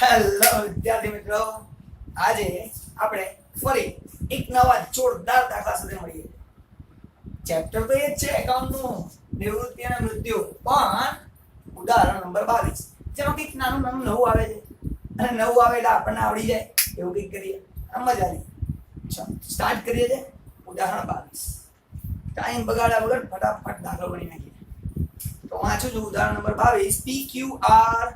Hello વિદ્યાર્થી મિત્રો, આજે આપણે ફરી એક નવા જોરદાર દાખલા સાથે મળીએ. ચેપ્ટર તો એ જ છે એકાઉન્ટનું, નિવૃત્તિ અને મૃત્યુ, પણ ઉદાહરણ નંબર 22 જેમાં કંઈક નાનું નાનું નવું આવે છે અને નવું આવે એટલે આપણને આવડી જાય એવું કંઈક કરીએ, મજા આવી. ચાલો સ્ટાર્ટ કરીએ છે. ઉદાહરણ 22. ટાઈમ બગાડ્યા વગર ફટાફટ દાખલો ગણી નાખીએ. તો વાંચું છું ઉદાહરણ નંબર 22. PQR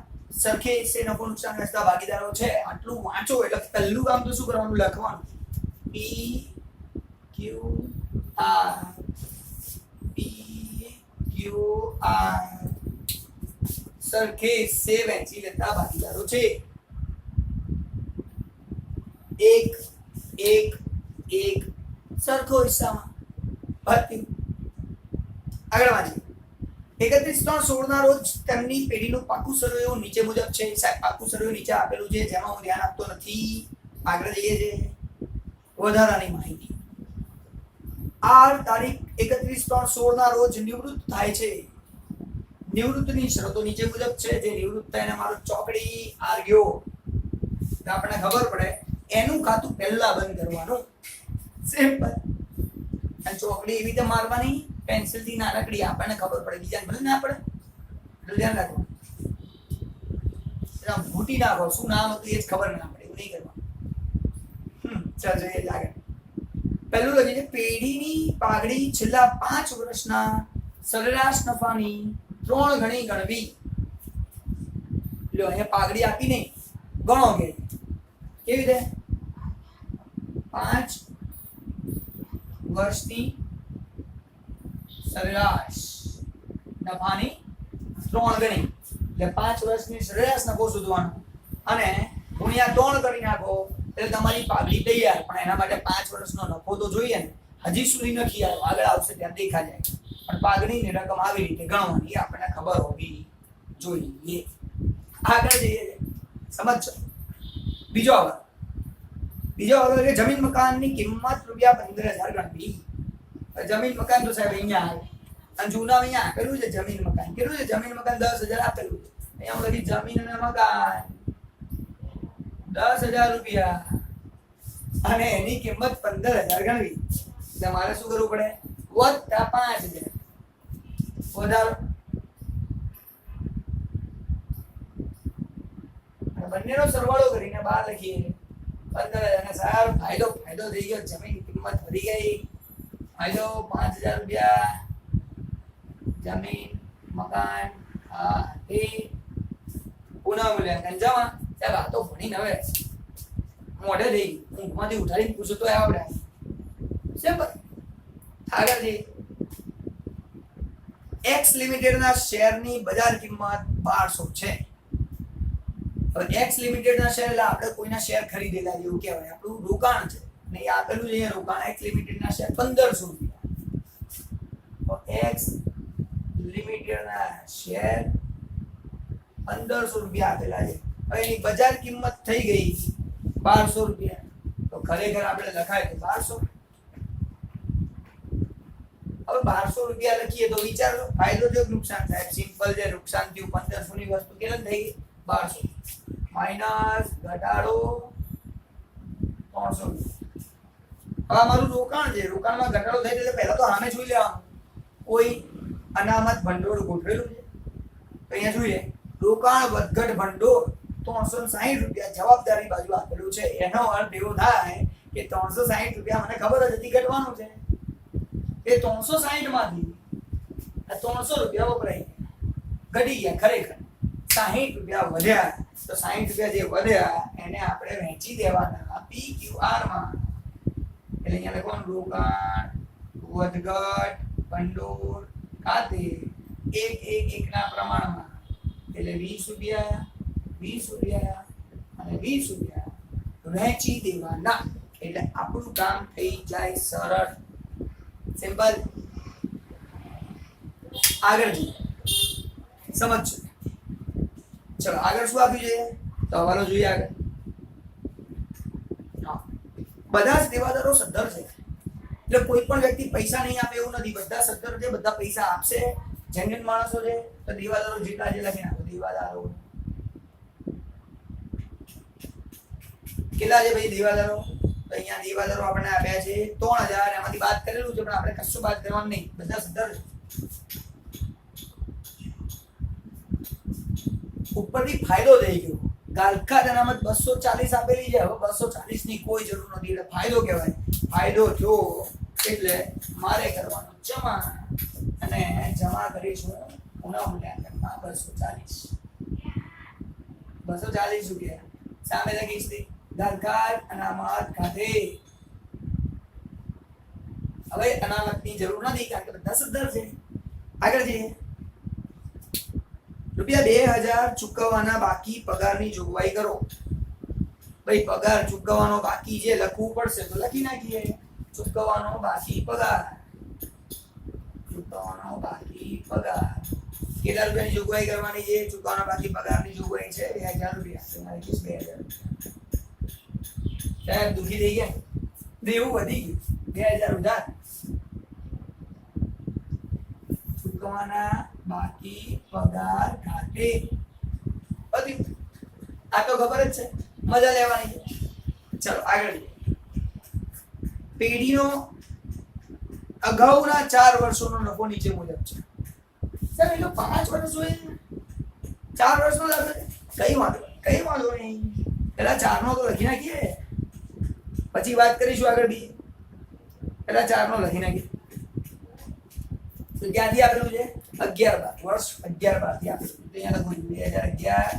સરખે સે નફો નુકસાન વહેંચતા ભાગીદારો છે. આટલું વાંચો એટલે પહેલું કામ તો શું કરવાનું, લખવાનું. PQR સરખે સે વહેંચી લેતા ભાગીદારો છે. એક એક એક સરખો હિસ્સામાં ભરતી. આગળ વાંચીએ. 31/3/16 ના રોજ તેમની પેઢીનું પાકું સરવૈયું નીચે મુજબ છે. સાહેબ પાકું સરવૈયું નીચે આપેલું છે, જેમાં હું ધ્યાન આપતો નથી. આગળ જઈએ છે વધારાની માહિતી. આર તારીખ 31/3/16 ના રોજ નિવૃત્ત થાય છે. નિવૃત્તની શરતો નીચે મુજબ છે. જે નિવૃત્ત થઈને મારો ચોકડી આર ગયો તો આપણને ખબર પડે એનું ખાતું પહેલા બંધ કરવાનું. સિમ્પલ. અને ચોકડી એવી રીતે મારવાની પેન્સિલ થી નાનકડી, આપણને ખબર પડે, બીજાને ભલે ના પડે. એટલે ધ્યાન રાખો, ભૂટી નાખો. શું નામ હતું એ જ ખબર ના પડે, એવું નહીં કરવાનું. ચાલ જોઈએ આગળ. પહેલું લખી છે પેઢીની પાઘડી છેલ્લા 5 વર્ષના સરેરાશ નફાની 3 ગણી ગણવી. લો અહીંયા પાઘડી આપી નહીં, ગણો કે કેવી રીતે 5 વર્ષની સરેરાશ નફાની 3 ગણી, એટલે 5 વર્ષની સરેરાશ નફો શોધવાનો અને ગુણ્યા 3 કરી નાખો એટલે તમારી પાઘડી તૈયાર. પણ એના માટે 5 વર્ષનો નફો તો જોઈએ ને, હજી સુધી નથી આવ્યો, આગળ આવશે ત્યાં દેખા જાય. પણ પાઘડીની રકમ આવી રીતે ગણવાની આપણને ખબર હોવી જોઈએ. આગળ જઈએ, સમજો. બીજો આગળ કે જમીન મકાનની કિંમત ₹15,000 ગણવી. જમીન મકાન તો સાહેબ અહીંયા આવે અને જૂના અહીંયા આપેલું છે. જમીન મકાન કેટલું છે? જમીન મકાન 10,000 આપેલું છે. અહીંયા લખી જમીન અને મકાન ₹10,000 અને એની કિંમત 15,000 ગણવી. એટલે મારે શું કરવું પડે? વત્તા 5,000 વધારો. બંનેનો સરવાળો કરીને 12 લખીએ. 15,000 અને સાહેબ ફાયદો થઈ ગયો. જમીન કિંમત વધી ગઈ. ફાયદો ₹5,000. જમીન મકાન એ પુનઃ મૂલ્યાંકન જમા. સાહેબ આ તો ભણીને હવે મોઢે થઈ ઊંઘમાંથી ઉઠાડીને પૂછો તો આવડે. સિમ્પલ. આગળ જઈએ. એક્સ લિમિટેડના શેરની બજાર કિંમત 1200 છે. હવે એક્સ લિમિટેડના શેર એટલે આપણે કોઈના શેર ખરીદેલા જેવું કહેવાય, આપણું રોકાણ છે. ને એ આપેલું છે રોકાણ. એક્સ લિમિટેડના શેર ₹1,500. તો એક્સ લિમિટેડના શેર ₹1,500 આપેલા છે. હવે એની બજાર કિંમત થઈ ગઈ ₹1,200. તો ખરેખર આપણે લખાય તો 1200. હવે ₹1,200 લખીએ તો વિચારો ફાયદો જો નુકસાન થાય. સિમ્પલ છે, નુકસાન થયું 1500 ની વસ્તુ કેટલી થઈ ગઈ? 1200 માઈનસ ઘટાડો 300. હવે અમારું રોકાણ છે, રોકાણમાં ઘટાડો થાય એટલે પહેલા તો સામે જોઈ લેવાનું કોઈ અનામત ભંડોળ ગોઠવેલું છે. તો અહીંયા જોઈએ રોકાણ વધઘટ ભંડોળ ₹360 જવાબદારી બાજુ આપેલું છે. એનો અર્થ એવો થાય કે ₹360 મને ખબર જ હતી ઘટવાનું છે. એ 360 માંથી ₹300 વપરાય ઘટી ગયા. ખરેખર ₹60 વધ્યા. તો ₹60 જે વધ્યા એને આપણે વહેંચી દેવાના PQR માં. એટલે અહીંયા લખવાનું રોકાણ વધઘટ ભંડોળ ખાતે 1 ના પ્રમાણમાં. એટલે ₹20 અને ₹20 વહેંચી દેવાના. એટલે આપણું કામ થઈ જાય સરળ. સિમ્પલ. આગળ જઈએ, સમજજો. ચલો આગળ શું આપ્યું છે તો હવાલો જોઈએ. આગળ બધા જ દેવાદારો સદ્ધર છે. એટલે કોઈ પણ વ્યક્તિ પૈસા નહીં આપે એવું નથી. બધા સદ્ધર છે, બધા પૈસા આપશે. જેન્યુઇન માણસો છે તો દેવાદારો જેટલા છે લખી નાખો. દેવાદારો કેટલા છે ભાઈ દેવાદારો? તો અહીંયા દેવાદારો આપણને આપ્યા છે 3000, એમાંથી બાદ કરેલું છે પણ આપણે કશું બાદ કરવાનું નહીં, બધા સદર ઉપરથી ફાયદો થઈ ગયો. ગાલખાત અનામત 240 આપેલી છે, હવે 240 ની કોઈ જરૂર નથી, એટલે ફાયદો કહેવાય. ફાયદો જો એટલે મારે કરવાનો જમા, અને જમા કરીશું પુનઃ મૂલ્યાંકનમાં 240 રૂપિયા સામે લખીશ ગાલખાત અનામત ખાતે. હવે અનામતની જરૂર નથી કારણ કે બધા સદ્દર છે. આગળ જઈએ. ₹2000 ચૂકવવાના બાકી પગારની જોગવાઈ કરો. ભાઈ પગાર ચૂકવવાનો બાકી છે, લખવું પડશે તો લખી નાખીએ. ચૂકવવાનો બાકી પગાર, ચૂકવવાનો બાકી પગાર કેટલા રૂપિયાની જોગવાઈ કરવાની છે? ચૂકવવાનો બાકી પગારની જોગવાઈ છે 2000 રૂપિયા. 2000 સાહેબ દુખી થઈ ગયા, દેવું વધી ગયું, 2000 ઉધાર. ચૂકવવાના બાકી પગાર ખાતે બધી આ તો ખબર જ છે, મજા લેવાની છે. ચલો આગળ. પેઢીનો અગાઉના 4 વર્ષોનો નફો નીચે મુજબ છે. સર એટલે 5 વર્ષ હોય, 4 વર્ષનો લાગે કઈ વાંધો નહીં, પેલા 4 નો તો લખી નાખીએ, પછી વાત કરીશું આગળ બી. પેલા 4 નો લખી નાખીએ. તો ક્યાંથી આપેલું છે? 11-12 વર્ષ, 11-12 થી આપેલું. તો અહીંયા લખું 2011,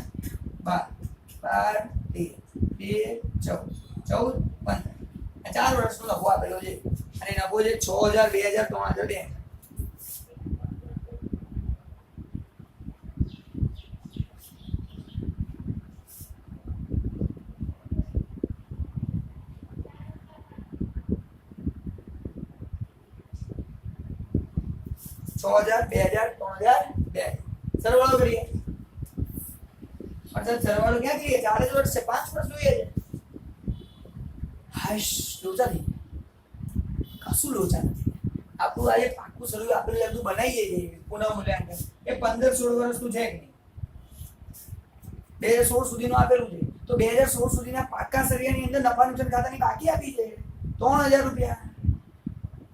12, 13, 14, 15 4 વર્ષનો નફો આપેલો છે, અને નફો છે 6000, 2000, 3000, 6000, 2000, 3000, 2000 સરવાળો કરીએ. અચ્છા સરવાળો ક્યાં કરીએ? 4 જ વર્ષ છે, 5 વર્ષ જોઈએ છે. હાશ લોચા થઈ કશું લોચા નથી. આપણું આજે પાકું શરૂ આપણે બધું બનાવીએ છીએ પુનઃ મૂલ્યાંકન, એ 15-16 વર્ષનું છે કે નહીં? 2016 સુધીનું આપેલું છે. તો 2016 સુધીના પાકા સરિયાની અંદર નફા નુકસાન ખાતાની બાકી આપી છે 3000 રૂપિયા.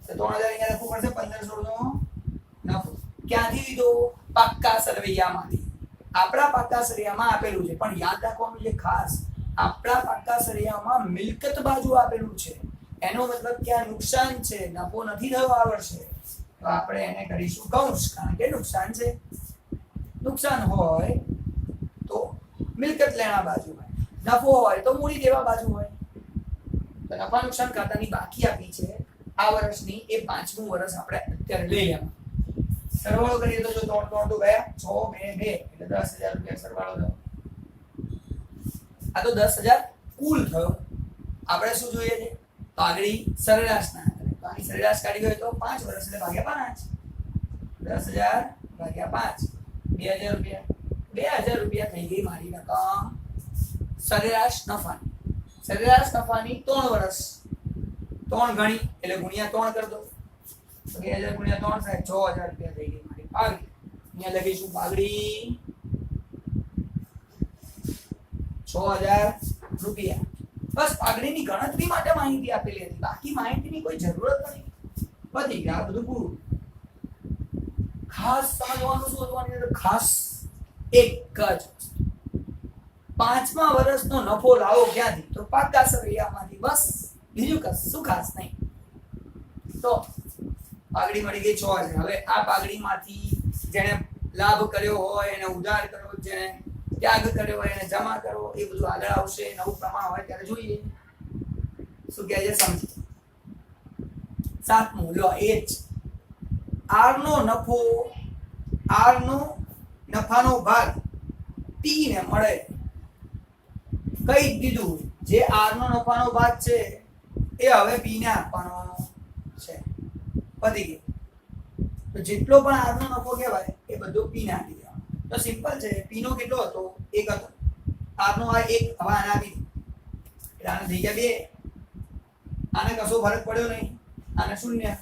તો 3000 અહીંયા લખવું પડશે. 15-16 નો નફો ક્યાંથી લીધો? પાક્કા સરવૈયામાંથી. આપણા પાક્કા સરિયામાં આપેલું છે, પણ યાદ રાખવાનું છે ખાસ, આપણા પાક્કા સરિયામાં મિલકત બાજુ આપેલું છે, એનો મતલબ કે આ નુકસાન છે, નફો નથી થયો આ વર્ષે. તો આપણે એને કરીશું કૌંસ, કારણ કે નુકસાન છે. નુકસાન હોય તો મિલકત લેણા બાજુ હોય, નફો હોય તો મૂડી દેવા બાજુ હોય. તો નફા નુકસાન ખાતાની બાકી આપી છે આ વર્ષની, એ 5મું વર્ષ આપણે અત્યારે લઈ લેવાનું. સરવાળો કરીએ તો જો 3 3 ગયા 6 2 2 એટલે 10000 રૂપિયા સરવાળો થયો. આ તો 10000 કુલ થયો. આપણે શું જોઈએ છે? પાઘડી સરેરાશના આધારે. તો આની સરેરાશ કાઢી હોય તો 5 વર્ષ એટલે ભાગ્યા 5. 10000 ભાગ્યા 5 2000 રૂપિયા. 2000 રૂપિયા થઈ ગઈ મારી રકમ સરેરાશ નફાની. સરેરાશ નફાની 3 વર્ષ, 3 ગણી એટલે ગુણ્યા 3 કરી દો. 2000 ગુણ્યા 3 થાય 6000 રૂપિયા થઈ ગઈ મારી પાઘડી. અહીંયા લખીશું પાઘડી 6000 રૂપિયા. બસ પાઘડીની ગણતરી માટે માહિતી આપેલી હતી, બાકી માહિતીની કોઈ જરૂરત નથી. પતી ગયા, બધું પૂરું. ખાસ સમજવાનું શોધવાની છે, ખાસ એક જ વસ્તુ, 5મા વર્ષનો નફો લાવો ક્યાંથી? તો પાકા સરિયામાંથી. બસ બીજું કશું ખાસ નહીં. તો પાઘડી મળી ગઈ 6000. હવે આ પાઘડીમાંથી જેને લાભ કર્યો હોય એને ઉધાર કરો, જેને ત્યાગ કર્યો હોય એને જમા કરો, એ બધું આગળ આવશે. નવું પ્રમાણ હોય ત્યારે જોઈએ શું કહે છે, સમજી. 7મું લો એ જ આર નો નફો, આર નો નફાનો ભાગ પી ને મળે. કઈ દીધું જે આર નો નફાનો ભાગ છે એ હવે પી ને આપવાનો છે. પતી ગયું. તો જેટલો પણ આર નો નફો કહેવાય એ બધો પી ને આપી દેવાનો. તો સિમ્પલ છે. પી નો કેટલો હતો? 1 હતો. આર નો આ 1 હવે આને આપી દીધું એટલે આને થઈ ગયા 2. આને કશો ફરક પડ્યો નહીં, આને 0.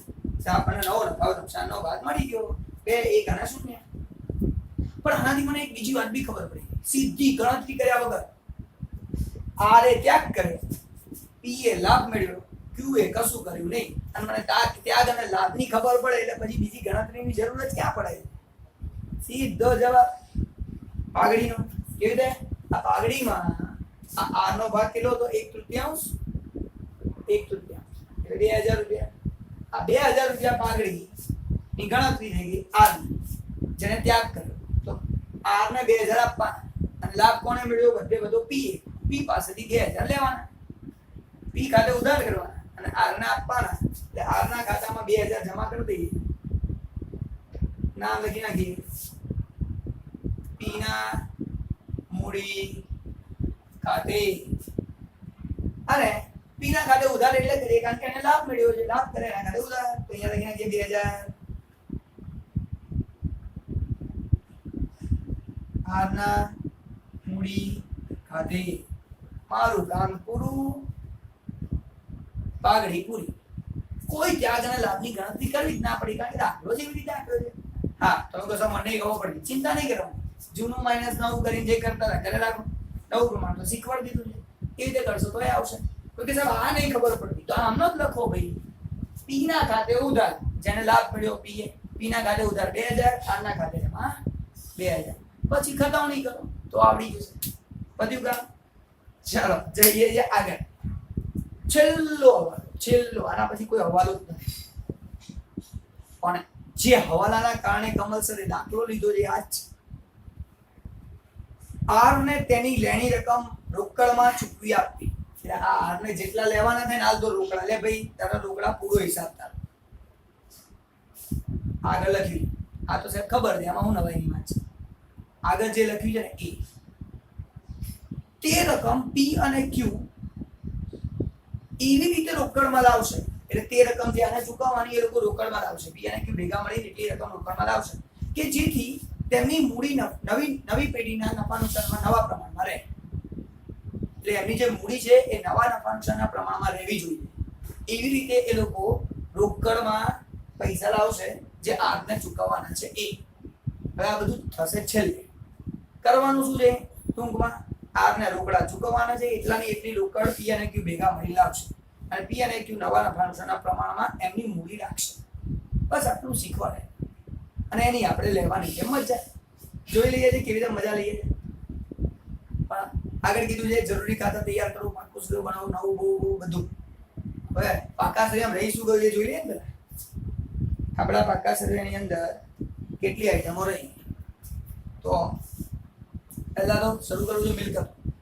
આપણને નવો નફા નુકસાનનો ભાગ મળી ગયો 2 1 અને 0. પણ આનાથી મને એક બીજી વાત બી ખબર પડી, સીધી ગણતરી કર્યા વગર આરે ત્યાગ કર્યો પી એ લાભ મેળવ્યો, ક્યુ એ કશું કર્યું નહીં, અને મને ત્યાગ અને લાભની ખબર પડે એટલે પછી બીજી ગણતરીની જરૂર જ ક્યાં પડે? સીધો જવાબ પાઘડીનો. કેવી રીતે? આ પાઘડીમાં આ આર નો ભાગ કેટલો હતો? 1/3. 1/3 એટલે 2000 રૂપિયા. આ 2000 રૂપિયા પાઘડી ની ગણતરી થઈ ગઈ આર જેને ત્યાગ કર્યો. તો આર ને 2000 આપવાના અને લાભ કોને મેળવ્યો? બધે બધો પી પાસેથી 2000 લેવાના, પી ખાતે ઉધાર કરવાના અને આર ને આપવાના. એટલે આર ના ખાતામાં 2000 જમા કરી દઈએ, નામ લખી નાખીએ, પી ના મૂડી ખાતે, અને પી ના ખાતે ઉધાર એટલે કરીએ કારણ કે એને લાભ મળ્યો છે, લાભ કરે એના ખાતે ઉધાર. તો અહીંયા લખી નાખીએ 2000 આર ના મૂડી ખાતે. મારું કામ પૂરું, પાઘડી પૂરી. કોઈ ત્યાગ અને લાભની ગણતરી કરવી જ ના પડી કારણ કે દાખલો જેવી રીતે આપ્યો છે. હા, તમે કહો છો મને ખબર પડી, ચિંતા નહીં કરવાની. જૂનું -9 કરીને જે કરતા હતા ઘરે રાખો, નવું પ્રમાણ તો શીખવાડી દીધું છે, એ રીતે કરશો તો એ આવશે. તો કે સાહેબ આ નહીં ખબર પડતી તો આમનો જ લખો ભાઈ, પી ના ખાતે ઉધાર જેને લાભ મળ્યો પી ના ખાતે ઉધાર 2000, આર ના ખાતે જમા 2000. પછી ખતવણી કરો તો આવડી જશે. બધું કામ. ચાલો જઈએ આગળ. છેલ્લો આના પછી કોઈ હવાલો જ નથી, પણ જે હવાલાના કારણે કમલસરે દાખલો લીધો છે આ જ. આર ને તેની લેણી રકમ રોકડમાં ચૂકવી આપવી. એટલે આ આર ને જેટલા લેવાના થાય ને હાલ તો રોકડા લે ભાઈ, તારા રોકડા પૂરો હિસાબ તારો. આગળ લખ્યું આ તો સાહેબ ખબર છે, આમાં હું નવાઈની વાત છે. આગળ જે લખ્યું છે ને એ તે રકમ પી અને ક્યુ એવી રીતે રોકડમાં લાવશે. એટલે તે રકમ જે આને ચૂકવવાની એ લોકો રોકડમાં લાવશે, પી અને ક્યુ ભેગા મળીને એટલી રકમ રોકડમાં લાવશે કે જેથી તેમની મૂડી નવી પેઢીના નફા નુકસાનમાં નવા પ્રમાણમાં રહે. એટલે એમની જે મૂડી છે એ નવા નફા નુકસાનના પ્રમાણમાં રહેવી જોઈએ. એવી રીતે એ લોકો રોકડમાં પૈસા લાવશે જે આગને ચૂકવવાના છે એ. હવે આ બધું થશે છેલ્લે. કરવાનું શું છે? ટૂંકમાં આરને રોકડા ચૂકવવાના છે, એટલાની એટલી રોકડ પી અને ક્યુ ભેગા મળી લાવશે અને પી અને ક્યુ નવા નફા નુકસાનના પ્રમાણમાં એમની મૂડી રાખશે. બસ આટલું શીખવાડે અને એની આપણે લેવાની છે મજા. જોઈ લઈએ છીએ કેવી રીતે મજા લઈએ. પણ આગળ કીધું છે જરૂરી ખાતા તૈયાર કરવું, પાકું સૂત્ર બનાવવું, નવું બહુ બધું. હવે પાકા સૂત્રમાં રહી શું ગયું એ જોઈ લઈએ ને. આપણા પાકા સૂત્રની અંદર કેટલી આઈટમો રહી? તો પહેલા તો શરૂ કરવું છે મિલકત.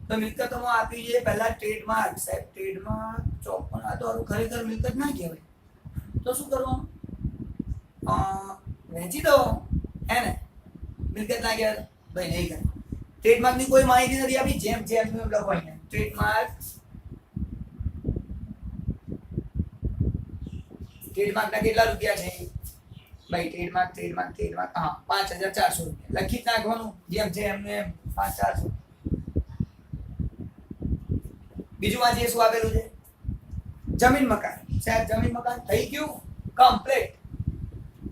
તો મિલકતોમાં આપી છે પહેલા ટ્રેડમાર્ક. સાહેબ ટ્રેડમાર્ક 54, આ તો ખરેખર મિલકત ના કહેવાય. તો શું કરવાનું? વેચી દો એને, મિલકત ના કહેવાય ભાઈ, નહીં કરે. ટ્રેડમાર્ક ની કોઈ માહિતી નથી આપી, જેમ લખવાય. ટ્રેડમાર્ક ના કેટલા રૂપિયા છે ભાઈ? ટ્રેડમાર્ક હા 5400 રૂપિયા લખી નાખવાનું, જેમ છે એમને 5400. બીજું વાંચીએ શું આપેલું છે? જમીન મકાન. સાહેબ જમીન મકાન થઈ ગયું કમ્પ્લીટ.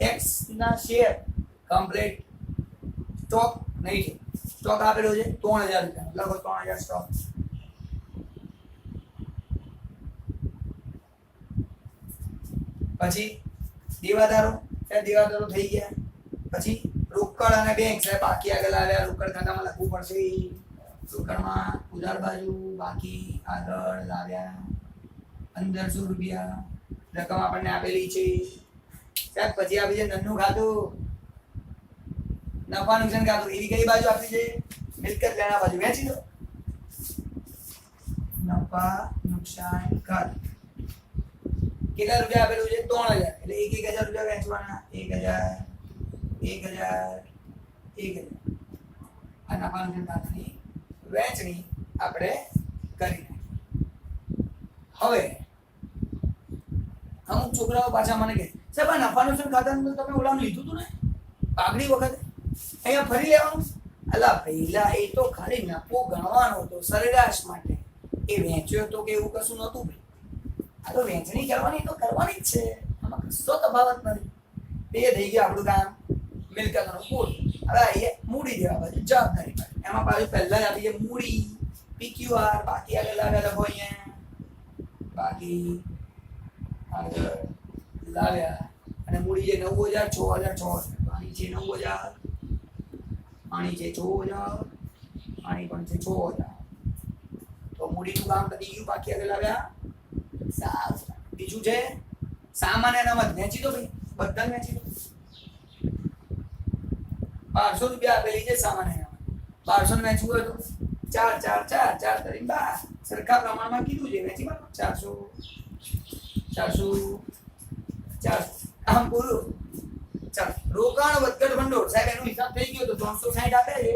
એક્સ ના શેર કમ્પ્લીટ. સ્ટોક નહીં છે, સ્ટોક આપેલો છે 3000 રૂપિયા, લખો 3000 સ્ટોક. પછી દેવાદારો થઈ ગયા. પછી રોકડ અને બેંક. સાહેબ બાકી આગળ આવ્યા, રોકડ ખાતામાં લખવું પડશે. રોકડમાં ઉધાર બાજુ બાકી આગળ લાવ્યા 1500 રૂપિયા રકમ આપણને આપેલી છે. સાહેબ પછી આપી છે ધનનું ખાતું, નફા નુકસાન ખાતું. એવી કઈ બાજુ આપી છે? મિલકત લેણા બાજુ. વેચી દો નફા નુકસાન ખાતું. કેટલા રૂપિયા આપેલું છે? 3000. એટલે 1000 રૂપિયા વેચવાના. 1000 આ નફા નુકસાન ખાતાની વેચણી આપણે કરી. હવે અમુક છોકરાઓ પાછા મને કહે સાહેબ આ નફા નુકસાન ખાતાનું તમે ઓલામ લીધું હતું ને પાઘડી વખતે, અહીંયા ફરી લેવાનું? અલા પહેલા એ તો ખાલી નફો ગણવાનો હતો સરેરાશ માટે, એ વેચ્યો તો કે એવું કશું નહોતું ભાઈ. આ તો વેચણી કરવાની તો કરવાની જ છે, આમાં કશો તફાવત નથી. એ થઈ ગયું આપણું કામ મિલકતનો કુલ. હવે એ મૂડી દેવા બાજુ જવાબદારી પાડી. એમાં પાછું પહેલા જ આપી છે મૂડી PQR. બાકી આગળ લખો અહીંયા બાકી આગળ લાવ્યા અને મૂડી છે 9000 6000 આની છે 9000 આની છે 6000 આની પણ છે 6000 તો મૂડીનું કામ પતી ગયું બાકી આગળ લાવ્યા 7 બીજું છે સામાન્ય અનામત વેચી દો ભાઈ બધા વેચી દો 1200 રૂપિયા આપેલી છે સામાન્ય અનામત 1200 ને વેચવું હોય તો 4 4 4 4 તરી 12 સરખા પ્રમાણમાં કીધું છે વેચી માં 400 400 4 આમ પૂરું ચાલ રોકાણ વધઘટ ભંડોળ સાહેબ એનો હિસાબ થઈ ગયો તો 360 આપે છે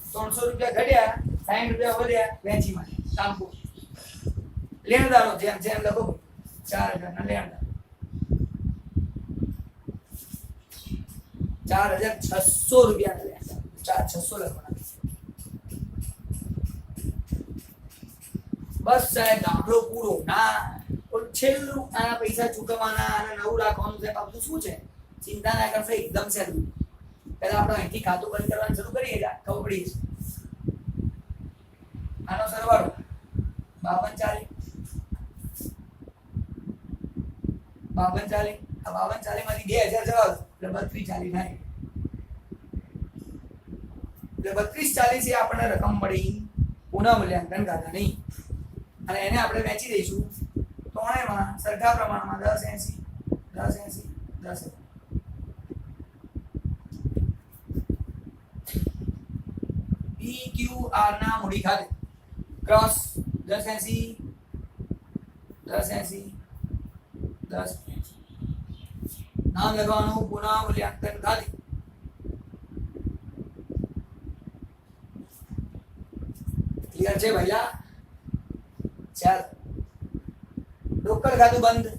300 રૂપિયા ઘટ્યા 60 રૂપિયા વધ્યા વેચી માં કામ પૂરું લેણદારો જેમ જેમ લખો 4000 ના લેણદાર 4600 રૂપિયા ના લેણદાર 4600 લખવાના બસ સાહેબ દાખલો પૂરો ના છેલ્લું આના પૈસા ચૂકવવાના અને નવું રાખવાનું સાહેબ આ બધું શું છે ચિંતા ના કરશો એકદમ સહેલું પહેલા આપણે અહીંથી ખાતું બંધ કરવાનું શરૂ કરીએ ખબર પડી જશે આનો સરવાળો 5240 5240 આ 5240 માંથી 2000 જવાબ એટલે 3240 થાય એટલે 3240 એ આપણને રકમ મળી પુનઃ મૂલ્યાંકન ખાતાની અને એને આપણે વેચી દઈશું ત્રણેયમાં સરખા પ્રમાણમાં 10 80 10 80 10 PQR ના મૂડી ખાતે ક્રોસ 10 80 નામ લખવાનું પુનઃ મૂલ્યાંકન ખાતે ક્લિયર છે ભૈયા ચાલ રોકડ ખાતું બંધ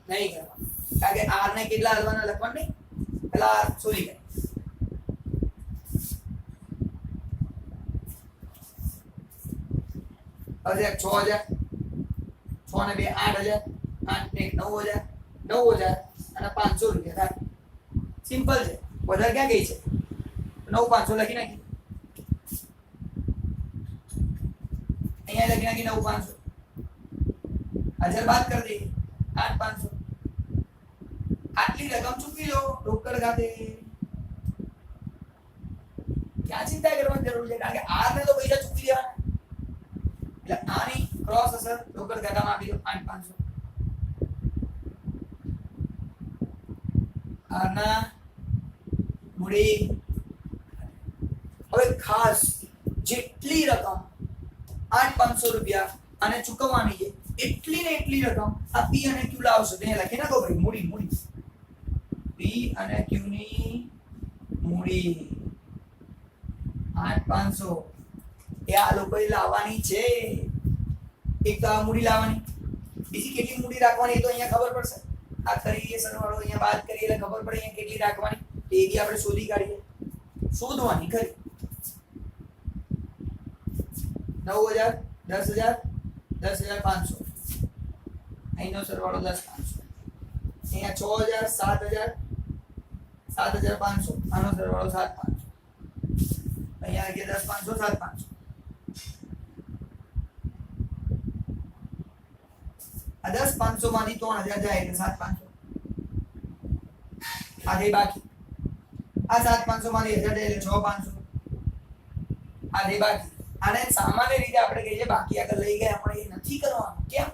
નહીં કરવા કારણ કે આર ને કેટલા હાલવાના લખવાનું નહીં પેલા સોરી ગયા 6000 6 ને 2 8000 8 ને 9000 9000 અને 500 રૂપિયા થાય સિમ્પલ છે વધારે ક્યાં ગઈ છે 9500 લખી નાખી અહીંયા લખી નાખી 9500 1000 બાદ કરી દઈએ 8500 આટલી રકમ ચૂકવી લો રોકડ ખાતે ક્યાં ચિંતા કરવાની જરૂર છે કારણ કે આર ને તો પૈસા ચૂકવી દેવાના એટલે આની ક્રોસ અસર રોકડ ખાતામાં આપી દો 8500 આના મૂડી હવે ખાસ જેટલી રકમ 8500 રૂપિયા અને ચૂકવવાની છે એટલી ને એટલી રકમ આ P અને Q લાવશો તે લખી નાખો ભાઈ મૂડી P અને Q ની મૂડી 8500 એ આ લોકોએ લાવવાની છે એક તો આ મૂડી લાવવાની બીજી કેટલી મૂડી રાખવાની એ તો અહીંયા ખબર પડશે આ કરીએ સરવાળો અહીંયા બાદ કરીએ એટલે ખબર પડે અહીંયા કેટલી રાખવાની એ બી આપણે શોધી કાઢીએ શોધવાની ખરી 9000 10000 10500 અહીંનો સરવાળો 10500 અહીંયા 6000 7000 7500 આનો સરવાળો 7500 અહીંયા કે 10500 7500 આ 10500 માંથી 3000 જાય એટલે 7500 આ થઈ બાકી આ 7500 માંથી 1000 જાય એટલે 6500 આ થઈ બાકી આને સામાન્ય રીતે આપણે કહીએ બાકી આગળ લઈ ગયા પણ એ નથી કરવાનું કેમ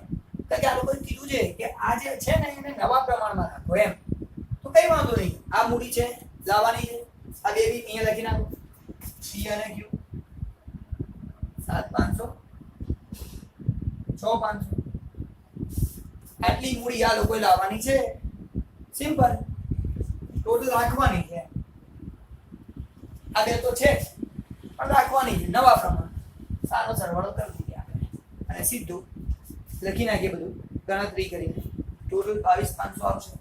કારણ કે આ લોકોએ કીધું છે કે આ જે છે ને એને નવા પ્રમાણમાં રાખો એમ તો કઈ વાંધો નહીં આ મૂડી છે લાવવાની છે આ બે બી અહીંયા લખી નાખો P અને Q 7500 6500 આટલી મૂડી આ લોકોએ લાવવાની છે સિમ્પલ ટોટલ રાખવાની છે આ બે તો છે પણ રાખવાની છે નવા પ્રમાણ સારો સરવાળો કરી દઈએ આપણે અને સીધું લખી નાખીએ બધું ગણતરી કરીને ટોટલ 22500 આવશે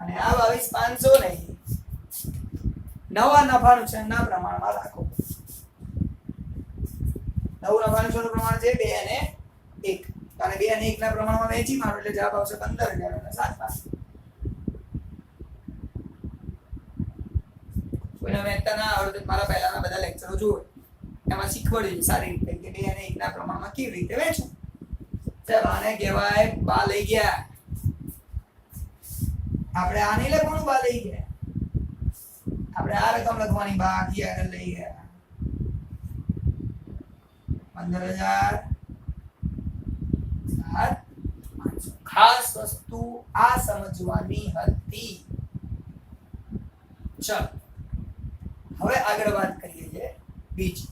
અને આ 22500 નહીં નવા નફા નુકસાનના પ્રમાણમાં રાખો નવું નફા નુકસાનનું પ્રમાણ છે 2 અને 1 અને 2 અને 1 ના પ્રમાણમાં વહેંચી મારો એટલે જવાબ આવશે 15000 અને 7500 કોઈને વેચતા ના આવડે તો મારા પહેલાના બધા લેક્ચરો જુઓ એમાં શીખવાડ્યું છે સારી રીતે કે 2 અને 1 ના પ્રમાણમાં કેવી રીતે વેચવું સાહેબ આને કહેવાય બા લઈ ગયા. આપણે આ નહીં લખવાનું બા લઈ ગયા, આપણે આ રકમ લખવાની બાકી આગળ લઈ ગયા 15,000 ખાસ વસ્તુ આ સમજવાની હતી. ચાલો હવે આગળ વાત કરીએ છીએ બીજી.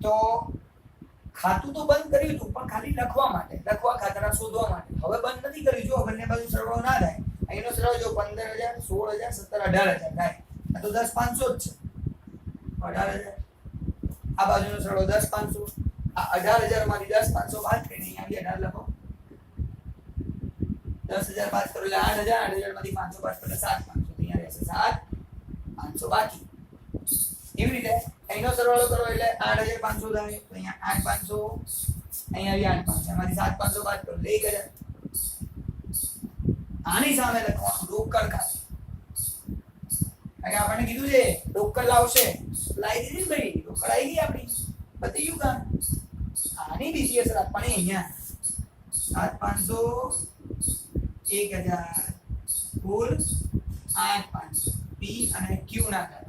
તો ખાતું તો બંધ કર્યું હતું પણ ખાલી લખવા માટે, લખવા ખાતરા શોધવા માટે. હવે બંધ નથી કર્યું. જો બંને બાજુ સરવાળો ના થાય, અહીંનો સરવાળો જો 15,000 16,000 17,000 18,000 થાય. આ તો 10,500 જ છે. 18,000 આ બાજુનો સરવાળો 10,500. આ 18,000 માંથી 10,500 બાદ કરીને અહીંયા 18 લખો. 10,000 બાદ કરો એટલે 8,000. 8,000 માંથી 500 બાદ કરો એટલે 7,500. અહીંયા રહેશે 7,500 બાકી. એવી રીતે અહીંનો સરવાળો કરો એટલે 8,500 થાય. તો અહીંયા 8,500, અહીંયા આવી 8,500. એમાંથી 7,500 બાદ કરો એટલે 1,000. આની સામે લખવાનું રોકડ ખાતું. આપણને કીધું છે રોકડ લાવશે, લાવી દીધી ભાઈ, રોકડ આવી ગઈ આપણી, પતી ગયું કામ. આની બીજી અસર આપવાની અહીંયા 7,500 1,000 કુલ 8,500 પી અને ક્યુ ના કરે.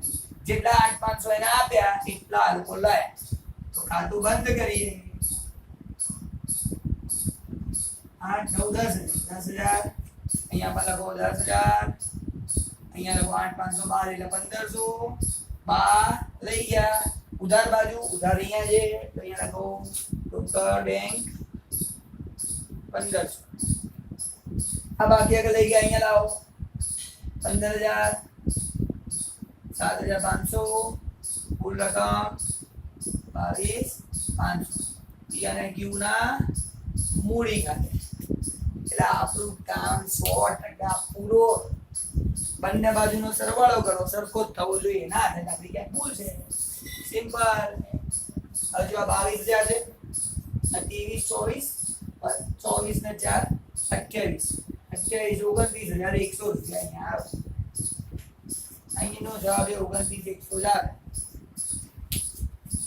જેટલા 8,500 એને આપ્યા એટલા આ લોકો લાયા. તો ખાતું બંધ કરીએ. 8 9 10,000 અહીંયા પર લખો 10,000, અહીંયા લખો 8,500 12 એટલે 1,500. બા લઈ ગયા. ઉધાર બાજુ ઉધાર અહીંયા છે તો અહીંયા લખો રોકડ બેંક 1,500. આ બાકી આગળ લઈ ગયા અહીંયા લાવો 15,000 7,500 કુલ રકમ 22,500 પી અને ક્યુ ના મૂડી ખાતે. એટલે આપણું કામ 100% પૂરો. બંને બાજુનો સરવાળો કરો, સરખો જ થવો જોઈએ. ના થાય આપણી ક્યાંક ભૂલ છે. સિમ્પલ. હજુ આ 22,000 છે, 23 24 ને 4 28 29,100 રૂપિયા અહીંયા આવે. અહીંનો જવાબ એ 29,100 આવે.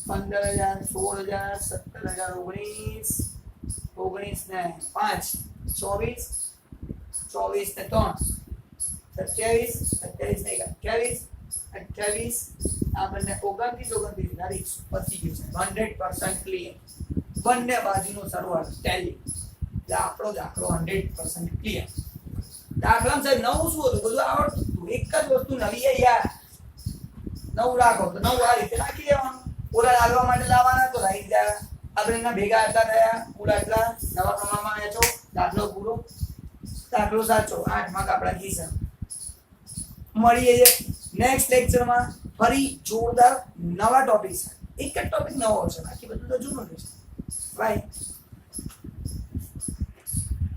15,000 16,000 17,000 19 ને 5 24 24 ને 3 27 27 ને 28 28 આ બંને 29,100 પતી ગયું છે. 100% ક્લિયર. બંને બાજુનો સરવાળો ટેલી. એટલે આપણો દાખલો 100% ક્લિયર. દાખલામાં સાહેબ નવું શું હતું? બધું આવડતું હતું. એક જ વસ્તુ નવી છે યાર. નવું રાખો તો નવું આ રીતે રાખી દેવાનું. ઓલા લાગવા માટે લાવવાના તો રાઈ જાય. આપણે એના ભેગા આટલા થયા, કુલ આટલા નવા પ્રમાણમાં વેચો. દાખલો પૂરો. દાખલો સાચો. 8 માર્ક આપણા ખિસ્સા. મળીએ નેક્સ્ટ લેક્ચરમાં ફરી જોરદાર નવા ટોપિક સાથે. એક જ ટોપિક નવો છે, બાકી બધું તો જૂનું રહેશે. બાય.